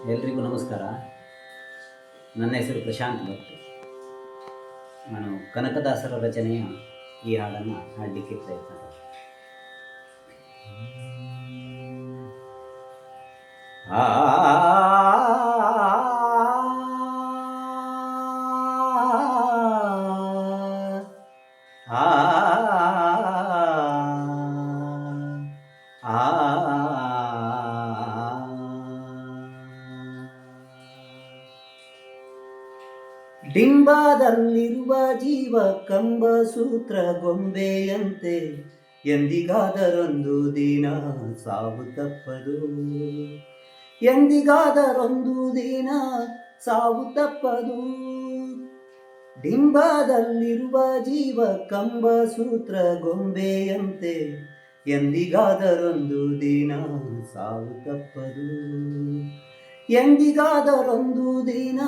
ಎಲ್ರಿಗೂ ನಮಸ್ಕಾರ. ನನ್ನ ಹೆಸರು ಪ್ರಶಾಂತ್ ಭಟ್. ನಾನು ಕನಕದಾಸರ ರಚನೆಯ ಈ ಹಾಡನ್ನು ಹಾಡಲಿಕ್ಕೆ ಪ್ರಯತ್ನ ಪಡ್ತೀನಿ. ಆ ಡಿಂಬದಲ್ಲಿರುವ ಜೀವ ಕಂಬ ಸೂತ್ರ ಗೊಂಬೆಯಂತೆ ಎಂದಿಗಾದರೊಂದು ದಿನ ಸಾವು ತಪ್ಪದು. ಎಂದಿಗಾದರೊಂದು ದಿನ ಸಾವು ತಪ್ಪದು. ಡಿಂಬದಲ್ಲಿರುವ ಜೀವ ಕಂಬ ಸೂತ್ರ ಗೊಂಬೆಯಂತೆ ಎಂದಿಗಾದರೊಂದು ದಿನ ಸಾವು ತಪ್ಪದು. ಎಂದಿಗಾದರೊಂದು ದಿನ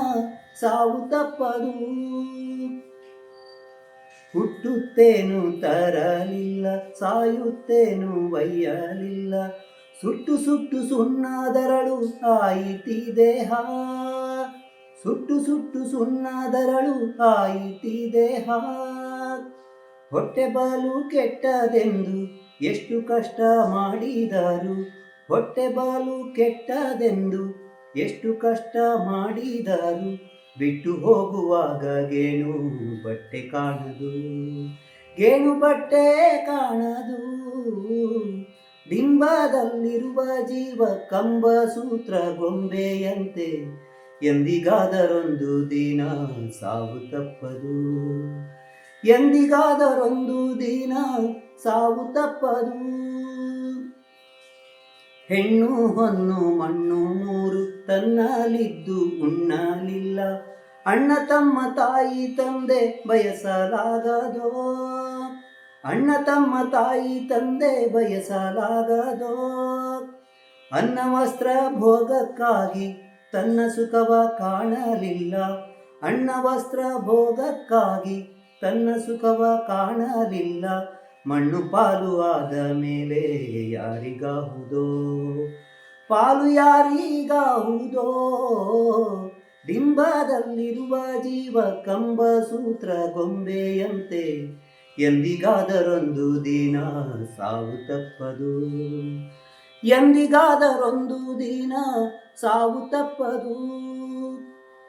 ಸಾವು ತಪ್ಪದು. ಹುಟ್ಟುತ್ತೇನು ತರಲಿಲ್ಲ, ಸಾಯುತ್ತೇನು ಒಯ್ಯಲಿಲ್ಲ. ಸುಟ್ಟು ಸುಟ್ಟು ಸುಣ್ಣದರಳು ಆಯಿತಿ ದೇಹ. ಸುಟ್ಟು ಸುಟ್ಟು ಸುಣ್ಣದರಳು ಆಯಿತಿ ದೇಹ. ಹೊಟ್ಟೆ ಬಾಲು ಕೆಟ್ಟದೆಂದು ಎಷ್ಟು ಕಷ್ಟ ಮಾಡಿದರು. ಹೊಟ್ಟೆ ಬಾಲು ಕೆಟ್ಟದೆಂದು ಎಷ್ಟು ಕಷ್ಟ ಮಾಡಿದರು. ಬಿಟ್ಟು ಹೋಗುವಾಗ ಗೇಣು ಬಟ್ಟೆ ಕಾಣದು. ಗೇಣು ಬಟ್ಟೆ ಕಾಣದು. ಡಿಂಬದಲ್ಲಿರುವ ಜೀವ ಕಂಬ ಸೂತ್ರ ಗೊಂಬೆಯಂತೆ ಎಂದಿಗಾದರೊಂದು ದಿನ ಸಾವು ತಪ್ಪದು. ಎಂದಿಗಾದರೊಂದು ದಿನ ಸಾವು ತಪ್ಪದು. ಹೆಣ್ಣು ಹೊನ್ನು ಮಣ್ಣು ಮೂರು ತನ್ನಲಿದ್ದು ಉಣ್ಣಲಿಲ್ಲ. ಅಣ್ಣ ತಮ್ಮ ತಾಯಿ ತಂದೆ ಬಯಸಲಾಗದೋ. ಅಣ್ಣ ತಮ್ಮ ತಾಯಿ ತಂದೆ ಬಯಸಲಾಗದೋ. ಅನ್ನ ವಸ್ತ್ರ ಭೋಗಕ್ಕಾಗಿ ತನ್ನ ಸುಖವ ಕಾಣಲಿಲ್ಲ. ಅನ್ನ ವಸ್ತ್ರ ಭೋಗಕ್ಕಾಗಿ ತನ್ನ ಸುಖವ ಕಾಣಲಿಲ್ಲ. ಮಣ್ಣು ಪಾಲು ಆದ ಮೇಲೆ ಯಾರಿಗಾಹುದೋ. ಪಾಲು ಯಾರಿಗಾಹುದೋ. ಡಿಂಬದಲ್ಲಿರುವ ಜೀವ ಕಂಬ ಸೂತ್ರ ಗೊಂಬೆಯಂತೆ ಎಂದಿಗಾದರೊಂದು ದಿನ ಸಾವು ತಪ್ಪದು. ಎಂದಿಗಾದರೊಂದು ದಿನ ಸಾವು ತಪ್ಪದು.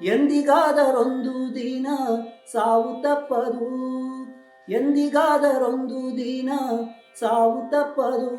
ಎಂದಿಗಾದರೊಂದು ದಿನ ಸಾವು ತಪ್ಪದು. ಎಂದಿಗಾದರೊಂದು ದಿನ ಸಾವು ತಪ್ಪದು.